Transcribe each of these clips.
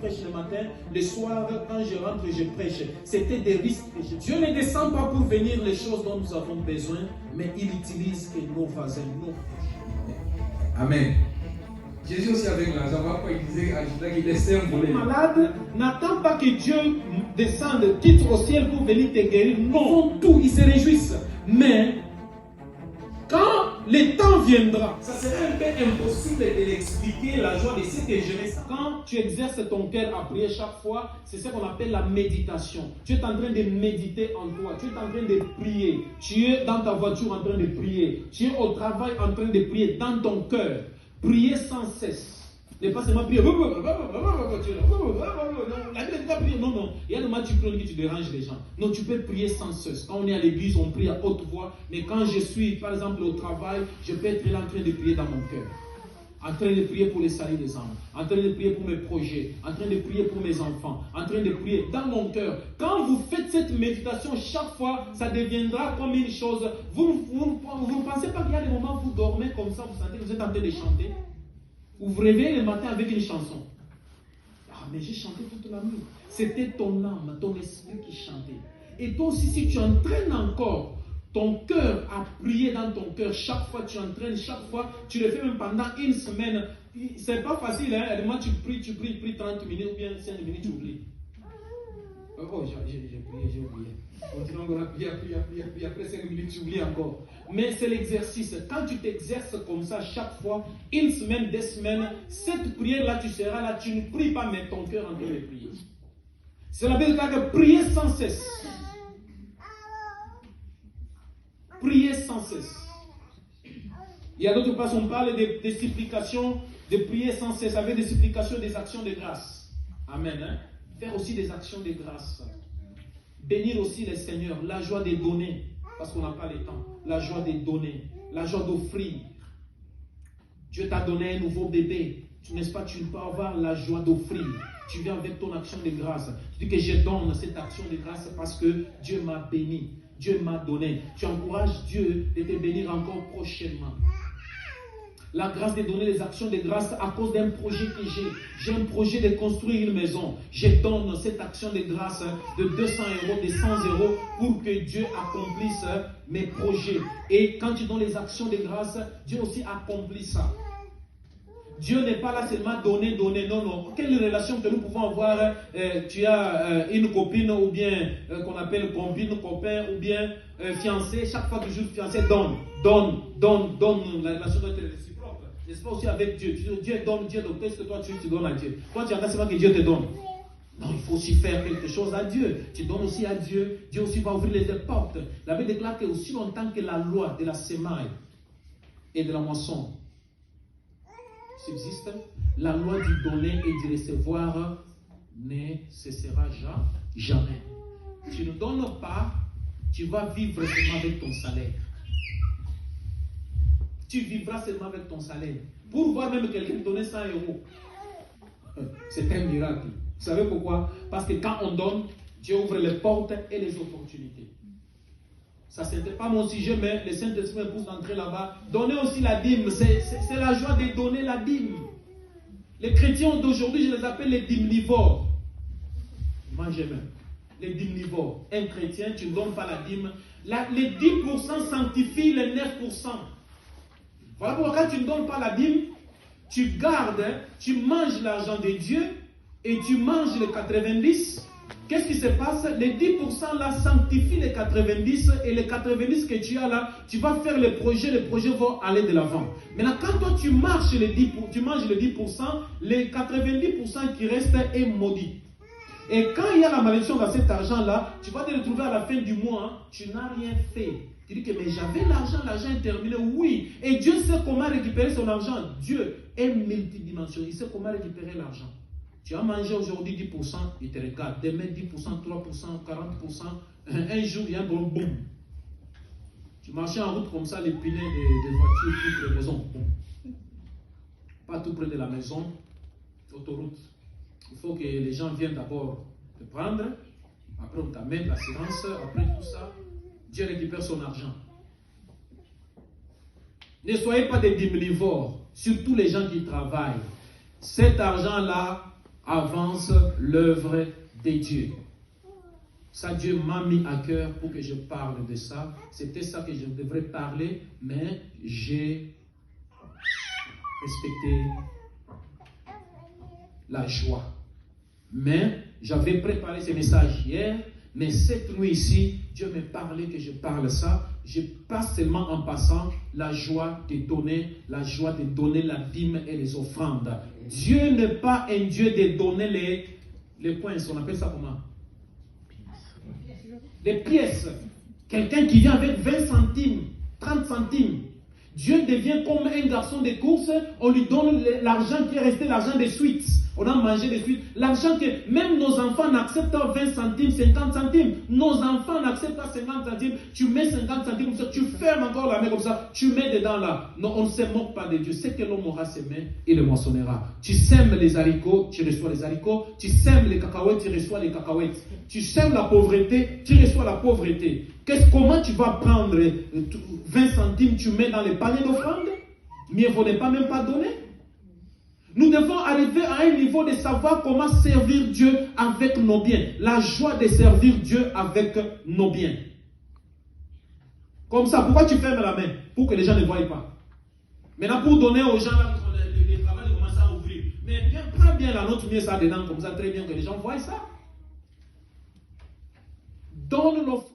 prêche le matin, le soir, quand je rentre, je prêche. C'était des risques. Dieu ne descend pas pour venir les choses dont nous avons besoin, mais il utilise que nos voisins, nos proches. Amen. Jésus aussi avec l'argent, pourquoi il disait à Judas qu'il laissait un volet. Malade, n'attends pas que Dieu descende, quitte au ciel pour venir te guérir. Non, tout, ils se réjouissent. Mais quand le temps viendra, ça serait un peu impossible de l'expliquer, la joie de ce que je reste. Quand tu exerces ton cœur à prier chaque fois, c'est ce qu'on appelle la méditation. Tu es en train de méditer en toi, tu es en train de prier. Tu es dans ta voiture en train de prier. Tu es au travail en train de prier dans ton cœur. Prier sans cesse. Ne pas seulement prier. Non, il y a des moments tu pries que tu déranges les gens. Non, tu peux prier sans cesse. Quand on est à l'église, on prie à haute voix. Mais quand je suis, par exemple, au travail, je peux être là en train de prier dans mon cœur. En train de prier pour les salut des âmes. En train de prier pour mes projets. En train de prier pour mes enfants. En train de prier dans mon cœur. Quand vous faites cette méditation, chaque fois, ça deviendra comme une chose. Vous ne pensez pas qu'il y a des moments où vous dormez comme ça, vous sentez que vous êtes en train de chanter. Vous vous réveillez le matin avec une chanson. Ah, mais j'ai chanté toute la nuit. C'était ton âme, ton esprit qui chantait. Et toi aussi, si tu entraînes encore ton cœur à prier dans ton cœur, chaque fois tu entraînes, chaque fois, tu le fais même pendant une semaine. C'est pas facile, hein? Moi, tu pries 30 minutes ou bien 5 minutes, tu oublies. Oh, j'ai prié, j'ai oublié. Continuons encore à prier, après 5 minutes, tu oublies encore. Mais c'est l'exercice. Quand tu t'exerces comme ça chaque fois, une semaine, 2 semaines, cette prière-là, tu seras là, tu ne pries pas, mais ton cœur en train de prier. C'est la Bible que prier sans cesse. Prier sans cesse. Il y a d'autres places, on parle de supplications, de prier sans cesse, avec des supplications, des actions de grâce. Amen. Hein? Faire aussi des actions de grâce. Bénir aussi les seigneurs, la joie de donner, parce qu'on n'a pas le temps. La joie de donner, la joie d'offrir. Dieu t'a donné un nouveau bébé. N'est-ce pas, tu peux avoir la joie d'offrir. Tu viens avec ton action de grâce. Tu dis que je donne cette action de grâce parce que Dieu m'a béni. Dieu m'a donné. Tu encourages Dieu de te bénir encore prochainement. La grâce de donner les actions de grâce à cause d'un projet que j'ai. J'ai un projet de construire une maison. Je donne cette action de grâce de 200 €, de 100 € pour que Dieu accomplisse mes projets. Et quand tu donnes les actions de grâce, Dieu aussi accomplit ça. Dieu n'est pas là seulement donner. Non, non. Quelle relation que nous pouvons avoir? Tu as une copine ou bien qu'on appelle combine, copain ou bien fiancé. Chaque fois que je suis fiancé, donne. La relation doit être réciproque. N'est-ce pas aussi avec Dieu? Dieu donne, Dieu donne. Qu'est-ce que toi tu donnes à Dieu? Toi tu attends seulement que Dieu te donne. Non, il faut aussi faire quelque chose à Dieu. Tu donnes aussi à Dieu. Dieu aussi va ouvrir les portes. La Bible déclare que aussi longtemps que la loi de la semaille et de la moisson subsiste, la loi du donner et du recevoir ne cessera jamais. Tu ne donnes pas, tu vas vivre seulement avec ton salaire. Tu vivras seulement avec ton salaire. Pour voir même quelqu'un te donner 100 €, c'est un miracle. Vous savez pourquoi? Parce que quand on donne, Dieu ouvre les portes et les opportunités. Ça, ce n'était pas mon sujet, mais le Saint-Esprit me pousse d'entrer là-bas. Donner aussi la dîme, c'est la joie de donner la dîme. Les chrétiens d'aujourd'hui, je les appelle les dîmnivores. Mangez même. Les dîmnivores. Un chrétien, tu ne donnes pas la dîme. Les 10% sanctifient les 9%. Voilà pourquoi quand tu ne donnes pas la dîme, tu gardes, tu manges l'argent de Dieu et tu manges les 90. Qu'est-ce qui se passe? Les 10% là sanctifient les 90 et les 90 que tu as là, tu vas faire les projets vont aller de l'avant. Maintenant, quand toi tu manges les 10%, les 90% qui restent est maudit. Et quand il y a la malédiction dans cet argent-là, tu vas te retrouver à la fin du mois, hein, tu n'as rien fait. Tu dis que mais j'avais l'argent est terminé. Oui. Et Dieu sait comment récupérer son argent. Dieu est multidimensionnel. Il sait comment récupérer l'argent. Tu as mangé aujourd'hui 10%, il te regarde. Demain 10%, 3%, 40%. Un jour, il y a un bon boum. Tu marchais en route comme ça, les pinets des voitures, tout près de la maison. Boum. Pas tout près de la maison, autoroute. Il faut que les gens viennent d'abord te prendre. Après, on t'amène l'assurance. Après tout ça, Dieu récupère son argent. Ne soyez pas des dimnivores, surtout les gens qui travaillent. Cet argent-là, avance l'œuvre de Dieu. Ça, Dieu m'a mis à cœur pour que je parle de ça. C'était ça que je devrais parler, mais j'ai respecté la joie. Mais j'avais préparé ce message hier, mais cette nuit ici, Dieu me parlait que je parle ça. Je passe seulement en passant la joie de donner la dîme et les offrandes. Dieu n'est pas un Dieu de donner les coins, on appelle ça comment? Des pièces. Quelqu'un qui vient avec 20 centimes, 30 centimes. Dieu devient comme un garçon de course, on lui donne l'argent qui est resté, l'argent des suites. On a mangé des suites. L'argent que même nos enfants n'acceptent pas 20 centimes, 50 centimes. Nos enfants n'acceptent pas 50 centimes. Tu mets 50 centimes comme ça, tu fermes encore la main comme ça, tu mets dedans là. Non, on ne se moque pas de Dieu. C'est que l'homme aura ses mains, il le moissonnera. Tu sèmes les haricots, tu reçois les haricots. Tu sèmes les cacahuètes, tu reçois les cacahuètes. Tu sèmes la pauvreté, tu reçois la pauvreté. Comment tu vas prendre 20 centimes, tu mets dans les paniers d'offrande? Mieux vaut ne pas même pas donner. Nous devons arriver à un niveau de savoir comment servir Dieu avec nos biens. La joie de servir Dieu avec nos biens. Comme ça, pourquoi tu fermes la main? Pour que les gens ne voient pas. Maintenant, pour donner aux gens, les travail commence à ouvrir. Mais bien, prends bien la note, mets ça dedans, comme ça, très bien que les gens voient ça. Donne l'offre.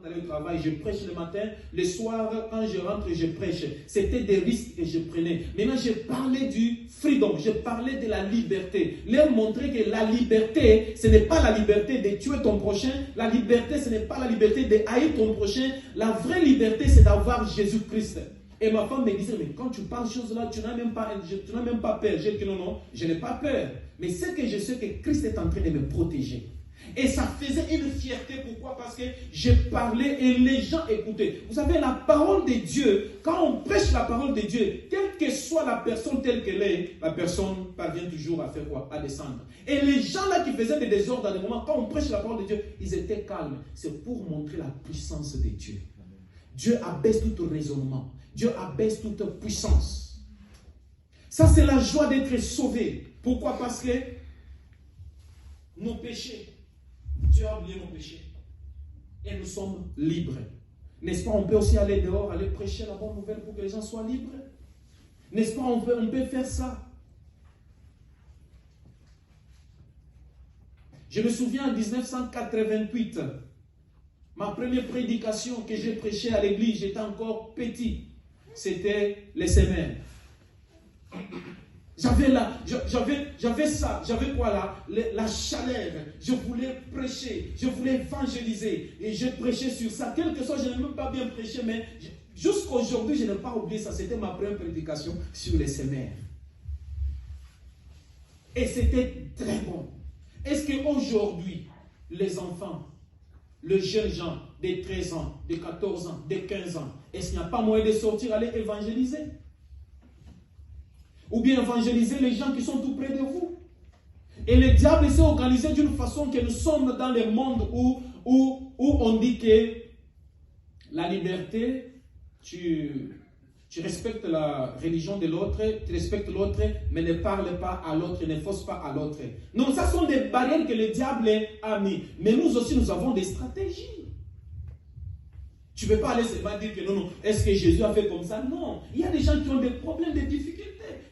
Au travail, je prêche le matin, le soir, quand je rentre, je prêche. C'était des risques que je prenais. Maintenant, je parlais du freedom, je parlais de la liberté. Leur montrer que la liberté, ce n'est pas la liberté de tuer ton prochain. La liberté, ce n'est pas la liberté de haïr ton prochain. La vraie liberté, c'est d'avoir Jésus-Christ. Et ma femme me disait, mais quand tu parles de choses là, tu n'as même pas peur. J'ai dit, non, je n'ai pas peur. Mais c'est que je sais que Christ est en train de me protéger. Et ça faisait une fierté. Pourquoi? Parce que je parlais et les gens écoutaient. Vous savez, la parole de Dieu, quand on prêche la parole de Dieu, quelle que soit la personne telle qu'elle est, la personne parvient toujours à faire quoi? À descendre. Et les gens là qui faisaient des désordres dans des moments, quand on prêche la parole de Dieu, ils étaient calmes. C'est pour montrer la puissance de Dieu. Dieu abaisse tout raisonnement. Dieu abaisse toute puissance. Ça, c'est la joie d'être sauvé. Pourquoi? Parce que nos péchés, Dieu a oublié nos péchés. Et nous sommes libres. N'est-ce pas? On peut aussi aller dehors, aller prêcher la bonne nouvelle pour que les gens soient libres. N'est-ce pas? On peut faire ça. Je me souviens en 1988, ma première prédication que j'ai prêchée à l'église, j'étais encore petit. C'était les semaines. J'avais ça, j'avais quoi là? La chaleur. Je voulais prêcher, je voulais évangéliser. Et je prêchais sur ça. Quel que soit, je n'ai même pas bien prêché, mais jusqu'à aujourd'hui, je n'ai pas oublié ça. C'était ma première prédication sur les semaines. Et c'était très bon. Est-ce qu'aujourd'hui, les enfants, les jeunes gens de 13 ans, de 14 ans, de 15 ans, est-ce qu'il n'y a pas moyen de sortir, aller évangéliser? Ou bien évangéliser les gens qui sont tout près de vous. Et le diable s'est organisé d'une façon que nous sommes dans le monde où on dit que la liberté, tu respectes la religion de l'autre, tu respectes l'autre, mais ne parle pas à l'autre, ne force pas à l'autre. Non, ça sont des barrières que le diable a mis. Mais nous aussi, nous avons des stratégies. Tu ne peux pas aller seulement dire que non, est-ce que Jésus a fait comme ça? Non. Il y a des gens qui ont des problèmes, des difficultés.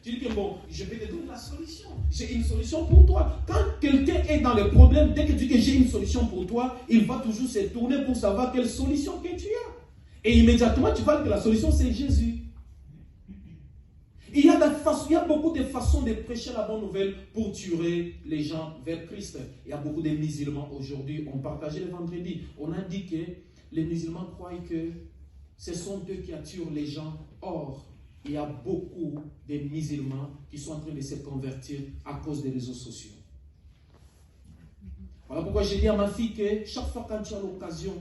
Tu dis que bon, je vais te donner la solution. J'ai une solution pour toi. Quand quelqu'un est dans le problème, dès que tu dis que j'ai une solution pour toi, il va toujours se tourner pour savoir quelle solution que tu as. Et immédiatement, tu parles que la solution, c'est Jésus. Il y a beaucoup de façons de prêcher la bonne nouvelle pour tuer les gens vers Christ. Il y a beaucoup de musulmans aujourd'hui. On partageait le vendredi. On a dit que les musulmans croient que ce sont eux qui attirent les gens. Or, il y a beaucoup de musulmans qui sont en train de se convertir à cause des réseaux sociaux. Voilà pourquoi j'ai dit à ma fille que chaque fois quand tu as l'occasion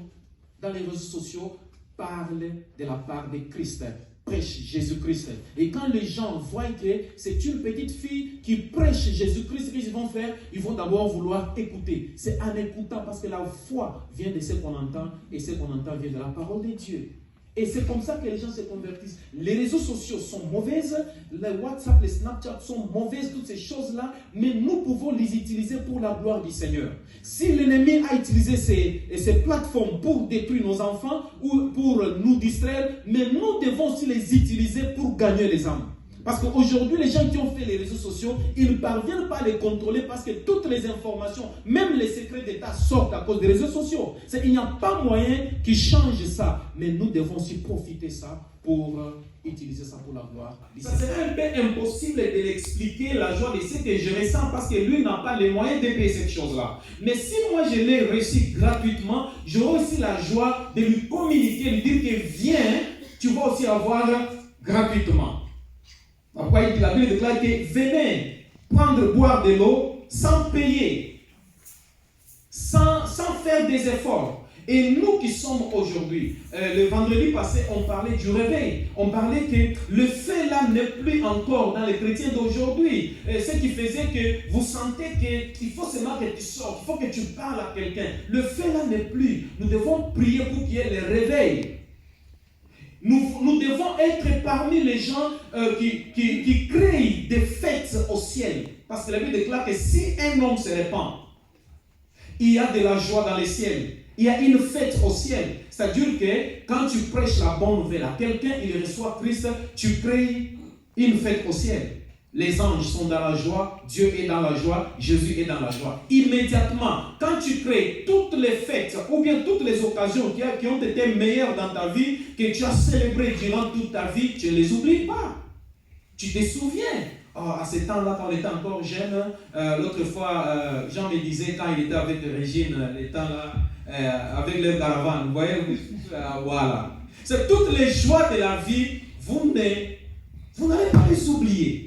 dans les réseaux sociaux, parle de la part de Christ. Prêche Jésus-Christ. Et quand les gens voient que c'est une petite fille qui prêche Jésus-Christ, qu'est-ce qu'ils vont faire? Ils vont d'abord vouloir écouter. C'est en écoutant parce que la foi vient de ce qu'on entend et ce qu'on entend vient de la parole de Dieu. Et c'est comme ça que les gens se convertissent. Les réseaux sociaux sont mauvaises, les WhatsApp, les Snapchat sont mauvaises, toutes ces choses-là, mais nous pouvons les utiliser pour la gloire du Seigneur. Si l'ennemi a utilisé ces plateformes pour détruire nos enfants ou pour nous distraire, mais nous devons aussi les utiliser pour gagner les âmes. Parce qu'aujourd'hui, les gens qui ont fait les réseaux sociaux, ils ne parviennent pas à les contrôler parce que toutes les informations, même les secrets d'État sortent à cause des réseaux sociaux. Il n'y a pas moyen qu'ils changent ça. Mais nous devons aussi profiter de ça pour utiliser ça pour la gloire. Ça serait un peu impossible de l'expliquer, la joie de ce que je ressens, parce que lui n'a pas les moyens de payer cette chose-là. Mais si moi je l'ai reçu gratuitement, j'aurai aussi la joie de lui communiquer, lui dire que viens, tu vas aussi avoir gratuitement. Pourquoi la Bible déclare que venez prendre, boire de l'eau sans payer, sans faire des efforts. Et nous qui sommes aujourd'hui, le vendredi passé, on parlait du réveil. On parlait que le fait là n'est plus encore dans les chrétiens d'aujourd'hui. Ce qui faisait que vous sentez qu'il faut seulement que tu sortes, il faut que tu parles à quelqu'un. Le fait là n'est plus. Nous devons prier pour qu'il y ait le réveil. Nous devons être parmi les gens qui créent des fêtes au ciel. Parce que la Bible déclare que si un homme se répand, il y a de la joie dans le ciel. Il y a une fête au ciel. C'est-à-dire que quand tu prêches la bonne nouvelle à quelqu'un, il reçoit Christ, tu crées une fête au ciel. Les anges sont dans la joie, Dieu est dans la joie, Jésus est dans la joie. Immédiatement, quand tu crées toutes les fêtes ou bien toutes les occasions qui ont été meilleures dans ta vie, que tu as célébrées durant toute ta vie, tu ne les oublies pas. Tu te souviens. Oh, à ce temps-là, quand on était encore jeune, l'autre fois, Jean me disait, quand il était avec Régine, les temps-là, avec leur caravane, vous voyez, voilà. C'est toutes les joies de la vie, vous n'allez pas les oublier.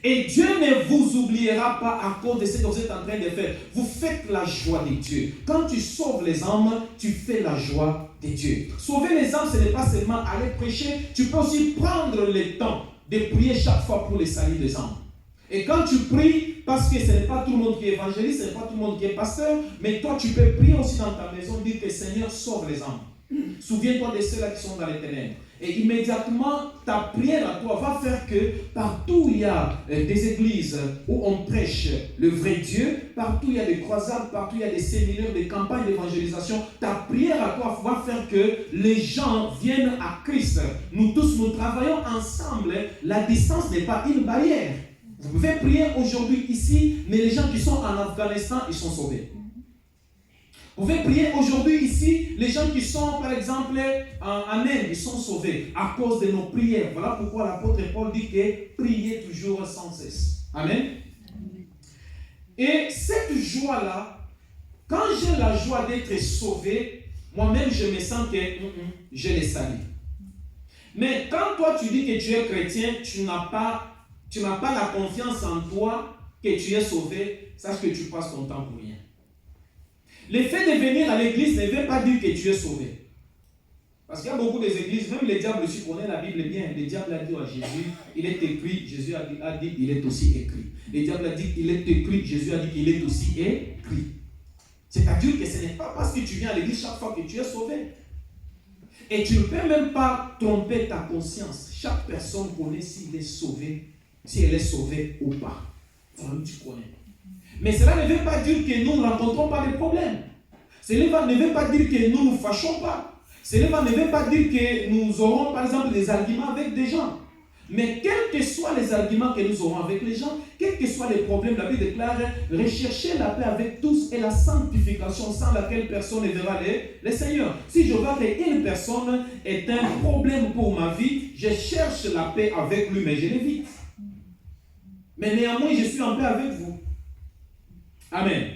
Et Dieu ne vous oubliera pas à cause de ce que vous êtes en train de faire. Vous faites la joie de Dieu. Quand tu sauves les âmes, tu fais la joie de Dieu. Sauver les âmes, ce n'est pas seulement aller prêcher. Tu peux aussi prendre le temps de prier chaque fois pour les salut des âmes. Et quand tu pries, parce que ce n'est pas tout le monde qui est évangéliste, ce n'est pas tout le monde qui est pasteur, mais toi tu peux prier aussi dans ta maison, dire que Seigneur sauve les âmes. Souviens-toi de ceux-là qui sont dans les ténèbres. Et immédiatement, ta prière à toi va faire que partout où il y a des églises où on prêche le vrai Dieu, partout où il y a des croisades, partout où il y a des séminaires, des campagnes d'évangélisation, ta prière à toi va faire que les gens viennent à Christ. Nous tous, nous travaillons ensemble. La distance n'est pas une barrière. Vous pouvez prier aujourd'hui ici, mais les gens qui sont en Afghanistan, ils sont sauvés. Vous pouvez prier aujourd'hui ici, les gens qui sont par exemple en Inde, ils sont sauvés à cause de nos prières. Voilà pourquoi l'apôtre Paul dit que priez toujours sans cesse. Amen. Et cette joie-là, quand j'ai la joie d'être sauvé, moi-même je me sens que je les salue. Mais quand toi tu dis que tu es chrétien, tu n'as pas la confiance en toi que tu es sauvé, sache que tu passes ton temps pour rien. Le fait de venir à l'église ne veut pas dire que tu es sauvé. Parce qu'il y a beaucoup d'églises, même le diable aussi connaît la Bible bien. Le diable a dit à Jésus, il est écrit, Jésus a dit, il est aussi écrit. Le diable a dit, il est écrit, Jésus a dit qu'il est aussi écrit. C'est-à-dire que ce n'est pas parce que tu viens à l'église chaque fois que tu es sauvé. Et tu ne peux même pas tromper ta conscience. Chaque personne connaît s'il est sauvé, si elle est sauvée ou pas. Toi-même, tu connais. Mais cela ne veut pas dire que nous ne rencontrons pas de problèmes. Cela ne veut pas dire que nous ne nous fâchons pas. Cela ne veut pas dire que nous aurons par exemple des arguments avec des gens. Mais quels que soient les arguments que nous aurons avec les gens, quels que soient les problèmes, la Bible déclare, recherchez la paix avec tous et la sanctification sans laquelle personne ne verra les Seigneurs. Si je vois qu'une personne est un problème pour ma vie, je cherche la paix avec lui, mais je l'évite. Mais néanmoins, je suis en paix avec vous. Amen.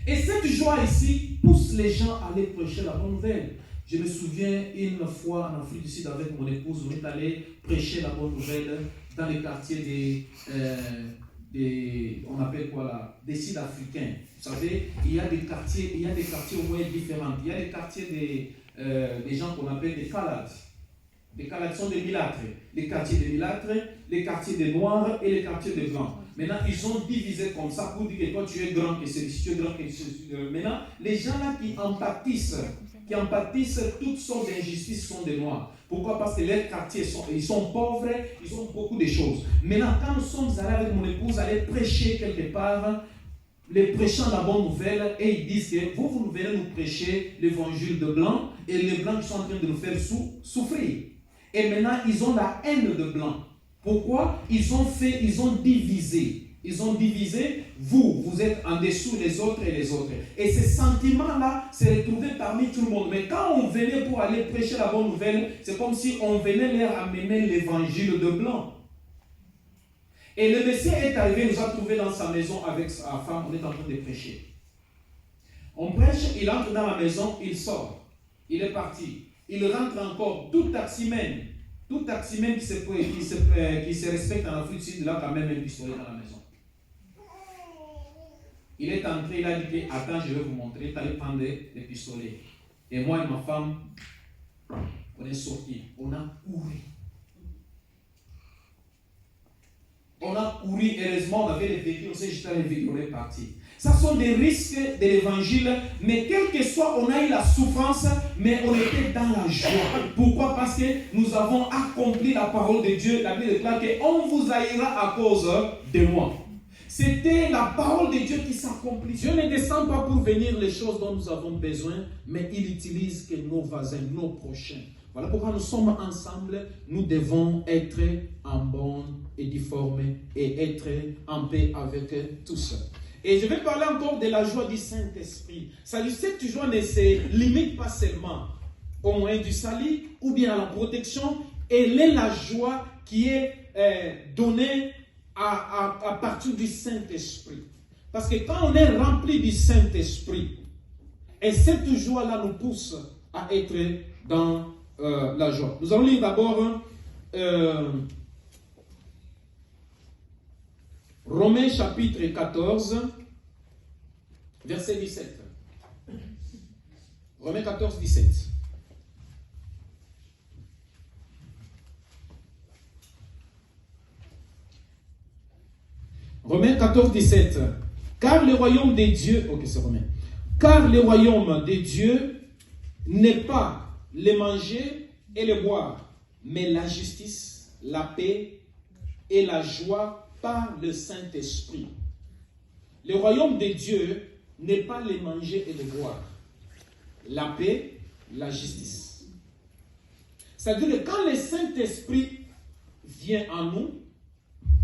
Et cette joie ici pousse les gens à aller prêcher la bonne nouvelle. Je me souviens une fois en Afrique du Sud avec mon épouse, on est allé prêcher la bonne nouvelle dans les quartiers on appelle quoi là, des Sud-Africains. Vous savez, il y a des quartiers au moins différents. Il y a les quartiers des gens qu'on appelle des Kalades. Les Kalades sont des Milâtres. Les quartiers des Milâtres, les quartiers des Noirs et les quartiers des Blancs. Maintenant, ils ont divisé comme ça pour dire que toi tu es grand, que celui-ci tu es grand, que celui-ci. Maintenant, les gens là qui en pâtissent toutes sortes d'injustices sont des Noirs. Pourquoi? Parce que leurs quartiers ils sont pauvres, ils ont beaucoup de choses. Maintenant, quand nous sommes allés avec mon épouse aller prêcher quelque part, les prêchant la bonne nouvelle, et ils disent que vous venez nous prêcher l'évangile de Blanc, et les Blancs qui sont en train de nous faire souffrir. Et maintenant, ils ont la haine de Blanc. Pourquoi? Ils ont divisé. Ils ont divisé, vous êtes en dessous les autres et les autres. Et ces sentiments-là se retrouvaient parmi tout le monde. Mais quand on venait pour aller prêcher la bonne nouvelle, c'est comme si on venait leur amener l'évangile de Blanc. Et le Messie est arrivé, nous a trouvés dans sa maison avec sa femme, on est en train de prêcher. On prêche, il entre dans la maison, il sort. Il est parti. Il rentre encore, tout taximène qui se respecte en Afrique du Sud, il a quand même un pistolet dans la maison. Il est entré, il a dit que, attends, je vais vous montrer, il allait prendre des pistolets. Et moi et ma femme, on est sortis, on a couru. Heureusement, on avait les véhicules, on s'est jeté dans les véhicules, on est parti. Ça sont des risques de l'évangile, mais quel que soit, on a eu la souffrance, mais on était dans la joie. Pourquoi? Parce que nous avons accompli la parole de Dieu. La Bible déclare qu'on vous haïra à cause de moi. C'était la parole de Dieu qui s'accomplit. Dieu ne descend pas pour venir les choses dont nous avons besoin, mais il utilise que nos voisins, nos prochains. Voilà pourquoi nous sommes ensemble, nous devons être en bonne et due forme et être en paix avec tous. Et je vais parler encore de la joie du Saint-Esprit. Cette joie ne se limite pas seulement au moyen du salut ou bien à la protection. Elle est la joie qui est donnée à partir du Saint-Esprit. Parce que quand on est rempli du Saint-Esprit, et cette joie-là nous pousse à être dans la joie. Nous allons lire d'abord Romains chapitre 14, verset 17. Romains 14, 17. Romains 14, 17. Car le royaume des dieux, ok, c'est Romain. Car le royaume des dieux n'est pas le manger et le boire, mais la justice, la paix et la joie par le Saint-Esprit. Le royaume de Dieu n'est pas le manger et le boire. La paix, la justice. C'est-à-dire que quand le Saint-Esprit vient en nous,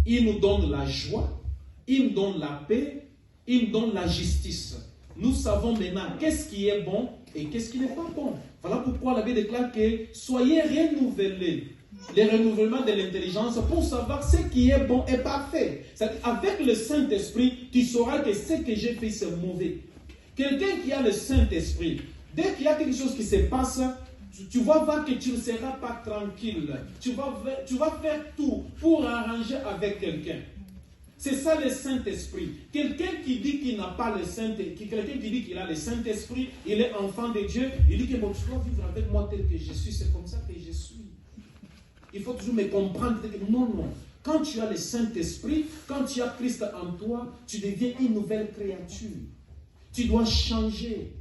il nous donne la joie, il nous donne la paix, il nous donne la justice. Nous savons maintenant qu'est-ce qui est bon et qu'est-ce qui n'est pas bon. Voilà pourquoi la Bible déclare que soyez renouvelés. Le renouvellement de l'intelligence pour savoir ce qui est bon et parfait. Avec le Saint-Esprit, tu sauras que ce que j'ai fait, c'est mauvais. Quelqu'un qui a le Saint-Esprit, dès qu'il y a quelque chose qui se passe, tu vas voir que tu ne seras pas tranquille. Tu vas faire tout pour arranger avec quelqu'un. C'est ça le Saint-Esprit. Quelqu'un qui dit qu'il n'a pas le Saint-Esprit, quelqu'un qui dit qu'il a le Saint-Esprit, il est enfant de Dieu, il dit que bon, tu dois vivre avec moi tel que je suis, c'est comme ça que je suis. Il faut toujours me comprendre que non. Quand tu as le Saint-Esprit, quand tu as Christ en toi, tu deviens une nouvelle créature. Tu dois changer.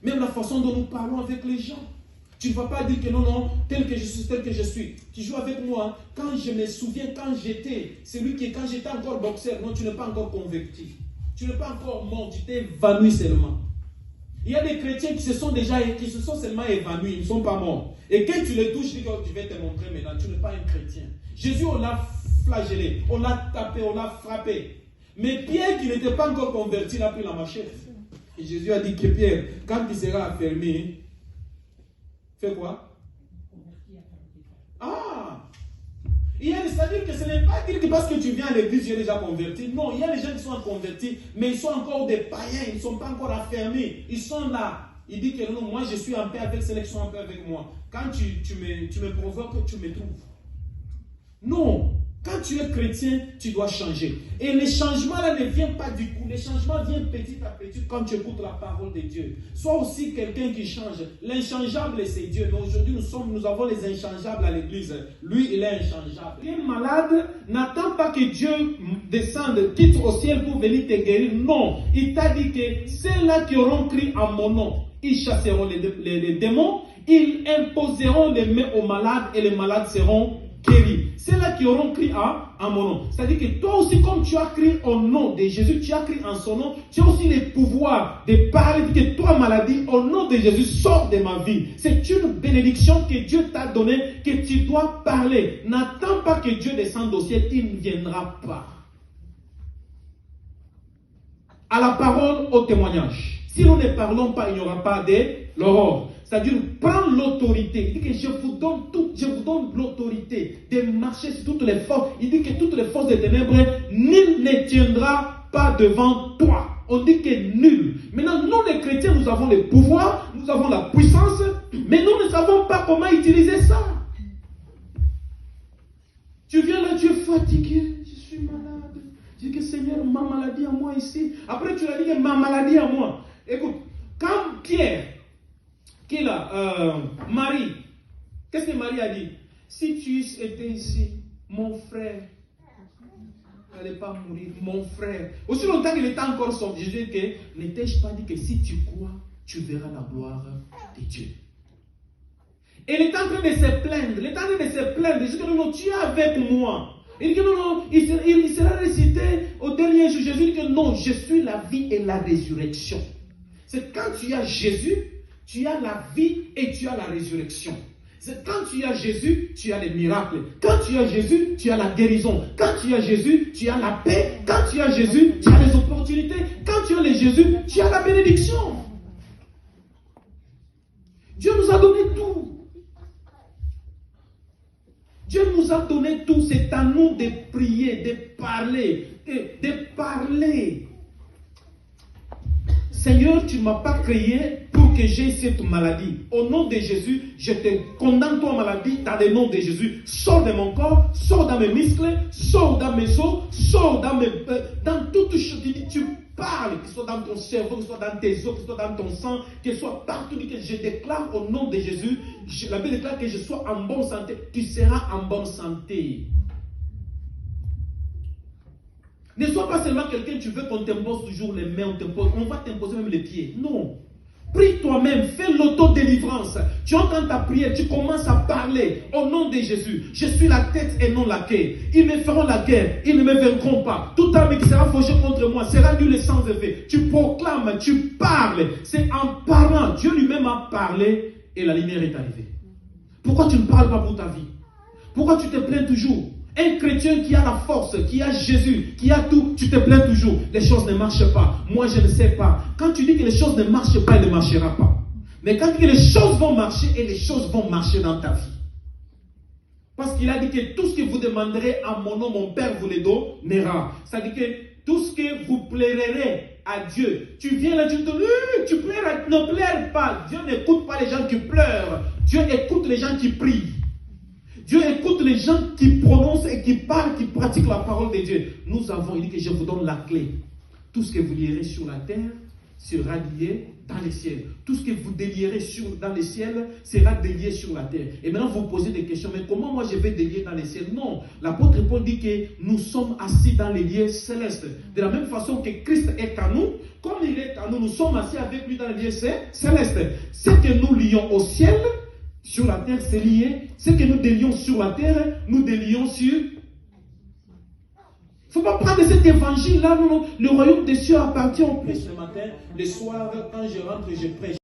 Même la façon dont nous parlons avec les gens. Tu ne vas pas dire que non, tel que je suis, tel que je suis. Tu joues avec moi. Quand je me souviens, quand j'étais encore boxeur, non, tu n'es pas encore converti. Tu n'es pas encore mort, tu t'es évanoui seulement. Il y a des chrétiens qui se sont seulement évanouis, ils ne sont pas morts. Et quand tu les touches, tu dis que tu vais te montrer maintenant, tu n'es pas un chrétien. Jésus, on l'a flagellé, on l'a tapé, on l'a frappé. Mais Pierre, qui n'était pas encore converti, il a pris la machette. Et Jésus a dit que Pierre, quand il sera affermi, fais quoi? Ah! C'est-à-dire que ce n'est pas dire que parce que tu viens à l'église, tu es déjà converti. Non, il y a des gens qui sont convertis, mais ils sont encore des païens, ils ne sont pas encore affermis. Ils sont là. Il dit que non, moi je suis en paix avec sélection, en paix avec moi. Quand tu me provoques, tu me trouves. Non. Quand tu es chrétien, tu dois changer. Et les changements là ne viennent pas du coup. Les changements viennent petit à petit quand tu écoutes la parole de Dieu. Sois aussi quelqu'un qui change. L'inchangeable, c'est Dieu. Mais aujourd'hui, nous avons les inchangeables à l'église. Lui, il est inchangeable. Qui est malade, n'attends pas que Dieu descende, quitte au ciel pour venir te guérir. Non. Il t'a dit que ceux-là qui auront crié en mon nom, ils chasseront les démons, ils imposeront les mains aux malades et les malades seront guéris. C'est là qui auront crié en mon nom. C'est-à-dire que toi aussi, comme tu as crié au nom de Jésus, tu as crié en son nom, tu as aussi le pouvoir de parler, que toi, maladie, au nom de Jésus, sors de ma vie. C'est une bénédiction que Dieu t'a donnée, que tu dois parler. N'attends pas que Dieu descende au ciel, il ne viendra pas. À la parole, au témoignage. Si nous ne parlons pas, il n'y aura pas de l'aurore. C'est-à-dire, prends l'autorité. Il dit que je vous donne l'autorité de marcher sur toutes les forces. Il dit que toutes les forces des ténèbres, nul ne tiendra pas devant toi. On dit que nul. Maintenant, nous les chrétiens, nous avons le pouvoir, nous avons la puissance, mais nous ne savons pas comment utiliser ça. Tu viens là, tu es fatigué, je suis malade. Tu dis que Seigneur, ma maladie à moi ici. Après, tu as dit que ma maladie à moi. Écoute, quand Pierre, Marie, qu'est-ce que Marie a dit? Si tu étais ici, mon frère n'allait pas mourir, mon frère. Aussi longtemps qu'il était encore son Jésus, ne t'ai-je pas dit que si tu crois, tu verras la gloire de Dieu. Et il est en train de se plaindre, il est en train de se plaindre. Je dis que non, tu es avec moi. Il dit que non, il sera récité au dernier jour. Jésus dit que non, je suis la vie et la résurrection. C'est quand tu as Jésus, tu as la vie et tu as la résurrection. C'est quand tu as Jésus, tu as les miracles. Quand tu as Jésus, tu as la guérison. Quand tu as Jésus, tu as la paix. Quand tu as Jésus, tu as les opportunités. Quand tu as les Jésus, tu as la bénédiction. Dieu nous a donné tout. Dieu nous a donné tout. C'est à nous de prier, de parler, de parler. Seigneur, tu ne m'as pas créé pour que j'ai cette maladie. Au nom de Jésus, je te condamne toi maladie dans le nom de Jésus. Sors de mon corps, sors dans mes muscles, sors dans mes os, sors dans toutes choses. Tu parles, que ce soit dans ton cerveau, que ce soit dans tes os, que ce soit dans ton sang, que ce soit partout. Que je déclare au nom de Jésus, la Bible déclare que je sois en bonne santé. Tu seras en bonne santé. Ne sois pas seulement quelqu'un, tu veux qu'on t'impose toujours les mains, on va t'imposer même les pieds. Non. Prie toi-même, fais l'autodélivrance. Tu entends ta prière, tu commences à parler au nom de Jésus. Je suis la tête et non la queue. Ils me feront la guerre, ils ne me vaincront pas. Toute arme qui sera forgée contre moi sera nulle et sans effet. Tu proclames, tu parles. C'est en parlant. Dieu lui-même a parlé et la lumière est arrivée. Pourquoi tu ne parles pas pour ta vie? Pourquoi tu te plains toujours? Un chrétien qui a la force, qui a Jésus, qui a tout, tu te plains toujours. Les choses ne marchent pas. Moi, je ne sais pas. Quand tu dis que les choses ne marchent pas, il ne marchera pas. Mais quand tu dis que les choses vont marcher, et les choses vont marcher dans ta vie. Parce qu'il a dit que tout ce que vous demanderez à mon nom, mon Père vous le donnera. C'est-à-dire que tout ce que vous plairez à Dieu. Tu viens là, tu te dis, tu pleures, ne pleure pas. Dieu n'écoute pas les gens qui pleurent. Dieu écoute les gens qui prient. Dieu écoute les gens qui prononcent et qui parlent, qui pratiquent la parole de Dieu. Nous avons, il dit que je vous donne la clé. Tout ce que vous lierez sur la terre sera lié dans les ciels. Tout ce que vous délierez dans les ciels sera délié sur la terre. Et maintenant vous posez des questions, mais comment moi je vais délier dans les ciels? Non, l'apôtre Paul dit que nous sommes assis dans les lieux célestes. De la même façon que Christ est à nous, comme il est à nous, nous sommes assis avec lui dans les lieux célestes. Ce que nous lions au ciel, sur la terre, c'est lié. Ce que nous délions sur la terre, nous délions sur... Il ne faut pas prendre cet évangile-là. Non, non. Le royaume des cieux appartient au prêtre. Le matin, le soir, quand je rentre, je prêche.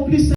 Plus